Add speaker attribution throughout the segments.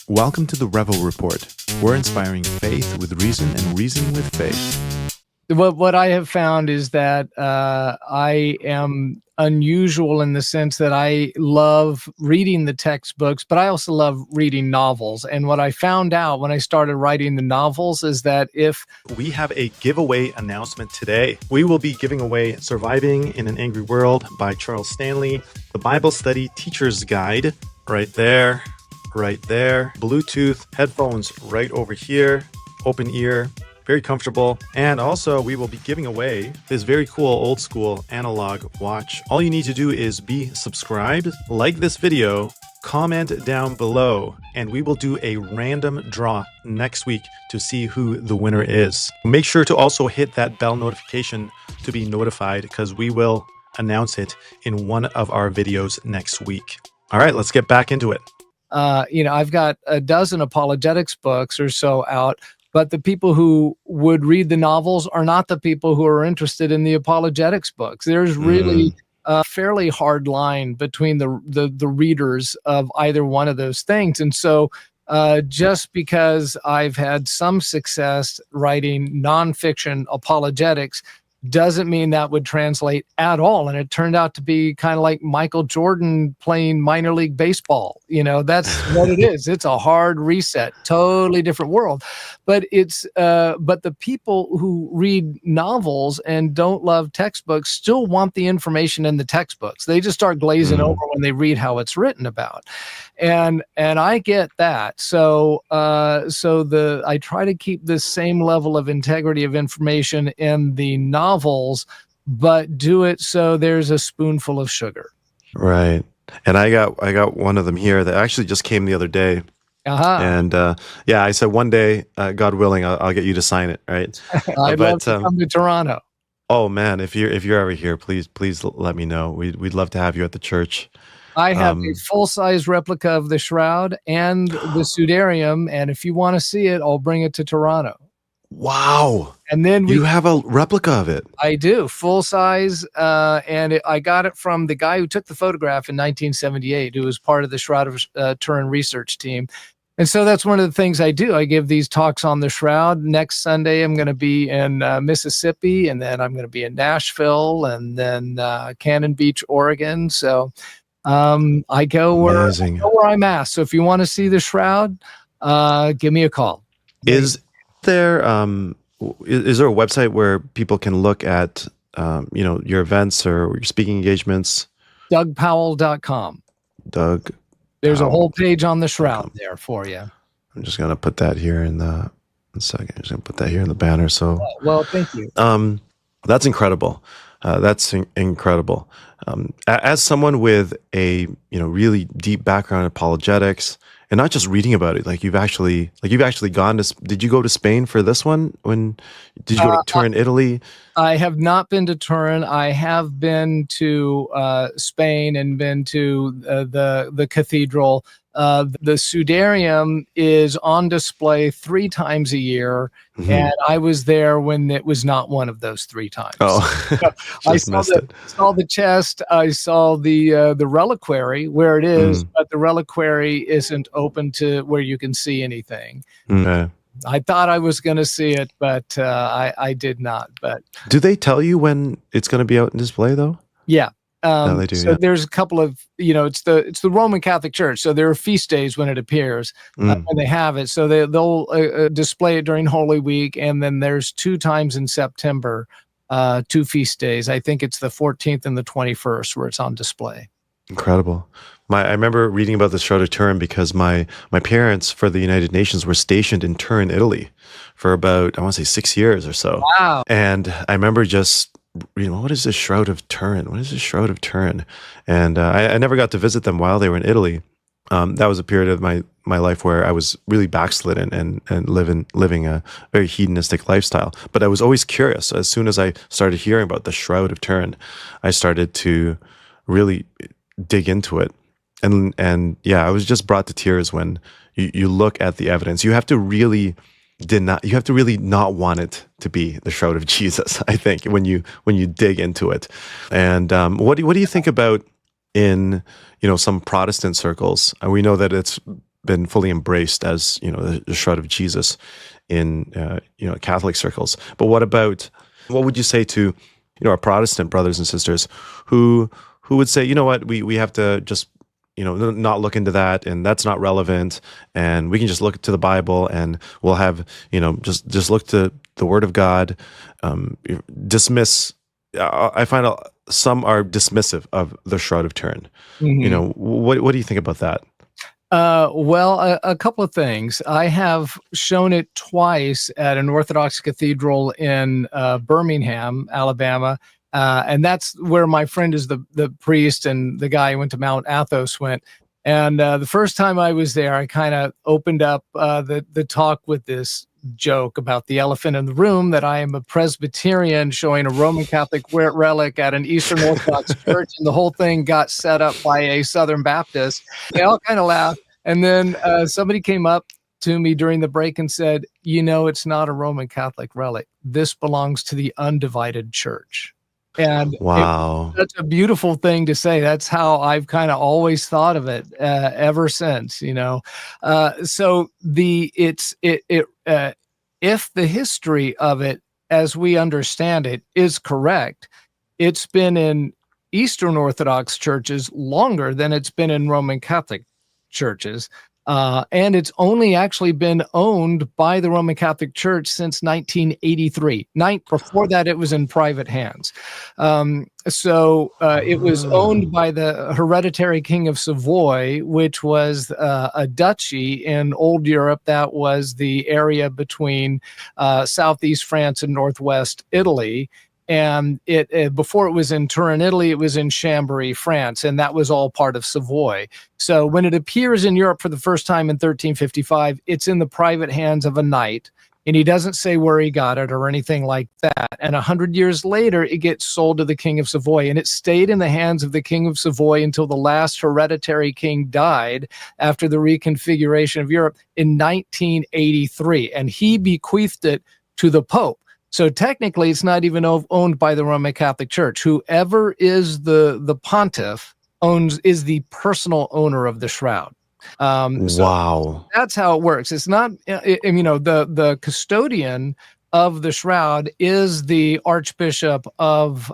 Speaker 1: Welcome to the Revo Report. We're inspiring faith with reason and reason with faith.
Speaker 2: What I have found is that I am unusual in the sense that I love reading the textbooks, but I also love reading novels. And what I found out when I started writing the novels is that if
Speaker 1: we have a giveaway announcement today, we will be giving away Surviving in an Angry World by Charles Stanley, the Bible Study Teacher's Guide, right there, Bluetooth headphones right over here, open ear, very comfortable. And also we will be giving away this very cool old school analog watch. All you need to do is be subscribed, like this video, comment down below, and we will do a random draw next week to see who the winner is. Make sure to also hit that bell notification to be notified because we will announce it in one of our videos next week. All right, let's get back into it.
Speaker 2: I've got a dozen apologetics books or so out, but the people who would read the novels are not the people who are interested in the apologetics books. There's really a fairly hard line between the readers of either one of those things. And so just because I've had some success writing nonfiction apologetics doesn't mean that would translate at all. And it turned out to be kind of like Michael Jordan playing minor league baseball. That's what it is. It's a hard reset, totally different world. But but the people who read novels and don't love textbooks still want the information in the textbooks. They just start glazing over when they read how it's written about. And I get that. So I try to keep this same level of integrity of information in the novels, but do it so there's a spoonful of sugar.
Speaker 3: Right. And I got one of them here that actually just came the other day. And I said one day, God willing, I'll get you to sign it. Right.
Speaker 2: I'd love to come to Toronto.
Speaker 3: Oh man, if you're ever here, please let me know. We'd love to have you at the church.
Speaker 2: I have a full-size replica of the Shroud and the Sudarium, and if you want to see it, I'll bring it to Toronto.
Speaker 3: Wow.
Speaker 2: And then
Speaker 3: you have a replica of it.
Speaker 2: I do, full size, and I got it from the guy who took the photograph in 1978, who was part of the Shroud of Turin research team. And so that's one of the things I do. I give these talks on the Shroud. Next Sunday, I'm going to be in Mississippi, and then I'm going to be in Nashville, and then Cannon Beach, Oregon. So I go where I'm asked. So if you want to see the Shroud, give me a call.
Speaker 3: Is there a website where people can look at your events or your speaking engagements?
Speaker 2: DougPowell.com.
Speaker 3: Doug.
Speaker 2: There's a whole page on the Shroud there for you.
Speaker 3: I'm just gonna put that here in the second. I'm just gonna put that here in the banner. So
Speaker 2: well, thank you.
Speaker 3: That's incredible. That's incredible. As someone with a really deep background in apologetics, and not just reading about it, you've actually gone to. Did you go to Spain for this one? Did you go to Turin, Italy? I
Speaker 2: have not been to Turin. I have been to Spain and been to the cathedral. The Sudarium is on display 3 times a year, and I was there when it was not one of those 3 times.
Speaker 3: Oh,
Speaker 2: I saw the chest. I saw the reliquary where it is, but the reliquary isn't open to where you can see anything.
Speaker 3: Okay.
Speaker 2: I thought I was going to see it, but I did not. But
Speaker 3: do they tell you when it's going to be out in display, though?
Speaker 2: Yeah.
Speaker 3: No, they do,
Speaker 2: so there's a couple of, it's the Roman Catholic Church. So there are feast days when it appears, when they have it. So they'll display it during Holy Week. And then there's 2 times in September, 2 feast days. I think it's the 14th and the 21st where it's on display.
Speaker 3: Incredible. I remember reading about the Shroud of Turin because my parents for the United Nations were stationed in Turin, Italy for about, I want to say 6 years or so.
Speaker 2: Wow.
Speaker 3: And I remember just, what is this Shroud of Turin? What is this Shroud of Turin? And I never got to visit them while they were in Italy. That was a period of my life where I was really backslidden and living a very hedonistic lifestyle. But I was always curious. As soon as I started hearing about the Shroud of Turin, I started to really dig into it. And yeah, I was just brought to tears when you look at the evidence. You have to really not want it to be the Shroud of Jesus, I think, when you dig into it. And what do you think about in some Protestant circles? We know that it's been fully embraced as, the shroud of Jesus in Catholic circles. But what would you say to our Protestant brothers and sisters who would say, we have to just not look into that, and that's not relevant, and we can just look to the Bible, and we'll have just look to the Word of God. Dismiss. I find some are dismissive of the Shroud of Turin. What do you think about that?
Speaker 2: Well, a couple of things. I have shown it twice at an Orthodox cathedral in Birmingham, Alabama. And that's where my friend is the priest, and the guy who went to Mount Athos went. And the first time I was there, I kind of opened up the talk with this joke about the elephant in the room, that I am a Presbyterian showing a Roman Catholic relic at an Eastern Orthodox church, and the whole thing got set up by a Southern Baptist. They all kind of laughed. And then somebody came up to me during the break and said, it's not a Roman Catholic relic. This belongs to the undivided church. And
Speaker 3: wow,
Speaker 2: that's a beautiful thing to say. That's how I've kind of always thought of it ever since, So if the history of it, as we understand it, is correct, it's been in Eastern Orthodox churches longer than it's been in Roman Catholic churches. And it's only actually been owned by the Roman Catholic Church since 1983. Before that, it was in private hands. It was owned by the hereditary King of Savoy, which was a duchy in Old Europe. That was the area between southeast France and northwest Italy. And before it was in Turin, Italy, it was in Chambéry, France, and that was all part of Savoy. So when it appears in Europe for the first time in 1355, it's in the private hands of a knight, and he doesn't say where he got it or anything like that. And 100 years later, it gets sold to the King of Savoy, and it stayed in the hands of the King of Savoy until the last hereditary king died after the reconfiguration of Europe in 1983, and he bequeathed it to the Pope. So technically, it's not even owned by the Roman Catholic Church. Whoever is the pontiff is the personal owner of the shroud.
Speaker 3: Wow.
Speaker 2: So that's how it works. It's not, the custodian of the shroud is the Archbishop of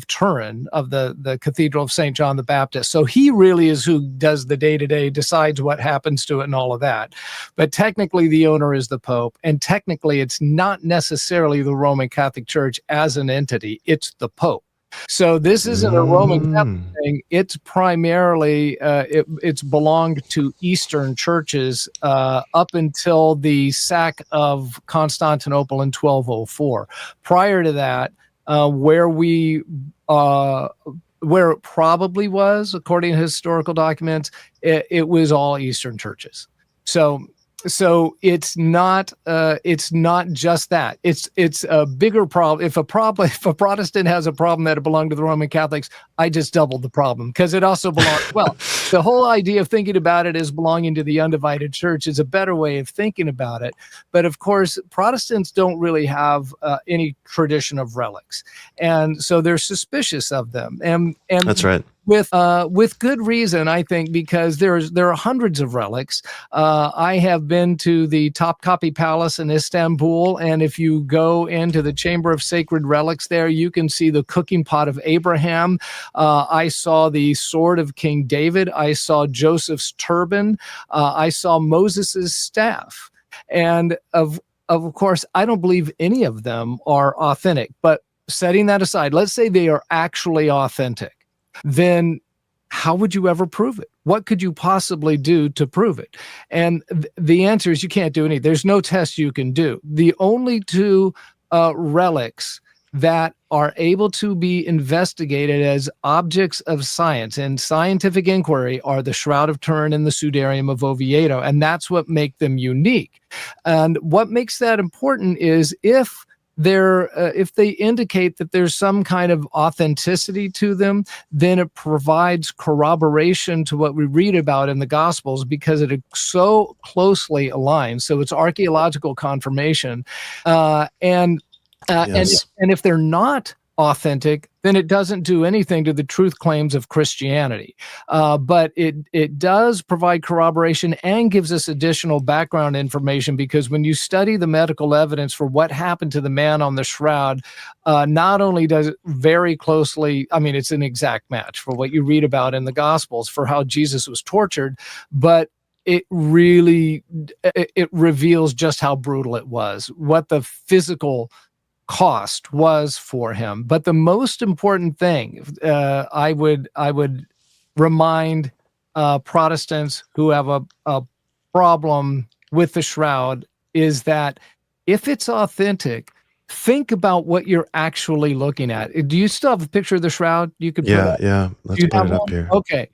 Speaker 2: Turin, of the Cathedral of St. John the Baptist. So he really is who does the day-to-day, decides what happens to it and all of that. But technically the owner is the Pope, and technically it's not necessarily the Roman Catholic Church as an entity, it's the Pope. So this isn't a Roman Catholic thing. It's primarily, it's belonged to Eastern churches up until the sack of Constantinople in 1204. Prior to that, where it probably was, according to historical documents, it was all Eastern churches. So it's not just that. It's a bigger problem. If a Protestant has a problem that it belonged to the Roman Catholics, I just doubled the problem, because it also belongs. Well, the whole idea of thinking about it as belonging to the undivided church is a better way of thinking about it. But of course, Protestants don't really have any tradition of relics, and so they're suspicious of them. And
Speaker 3: that's right.
Speaker 2: With good reason, I think, because there are hundreds of relics. I have been to the Topkapi Palace in Istanbul, and if you go into the Chamber of Sacred Relics there, you can see the cooking pot of Abraham. I saw the sword of King David. I saw Joseph's turban. I saw Moses's staff. And of course, I don't believe any of them are authentic. But setting that aside, let's say they are actually authentic. Then how would you ever prove it? What could you possibly do to prove it? And the answer is you can't do anything. There's no test you can do. The only two relics that are able to be investigated as objects of science and scientific inquiry are the Shroud of Turin and the Sudarium of Oviedo, and that's what make them unique. And what makes that important is if they indicate that there's some kind of authenticity to them, then it provides corroboration to what we read about in the Gospels, because it so closely aligns. So it's archaeological confirmation. Yes. And if they're not authentic, then it doesn't do anything to the truth claims of Christianity. But it does provide corroboration and gives us additional background information, because when you study the medical evidence for what happened to the man on the shroud, not only does it very closely, I mean, it's an exact match for what you read about in the Gospels for how Jesus was tortured, but it really it reveals just how brutal it was, what the physical cost was for him. But the most important thing, I would remind Protestants who have a problem with the shroud, is that if it's authentic, think about what you're actually looking at. Do you still have a picture of the shroud you could put up?
Speaker 3: Yeah.
Speaker 2: Do
Speaker 3: Let's
Speaker 2: you
Speaker 3: put
Speaker 2: have
Speaker 3: it up
Speaker 2: one?
Speaker 3: here.
Speaker 2: Okay.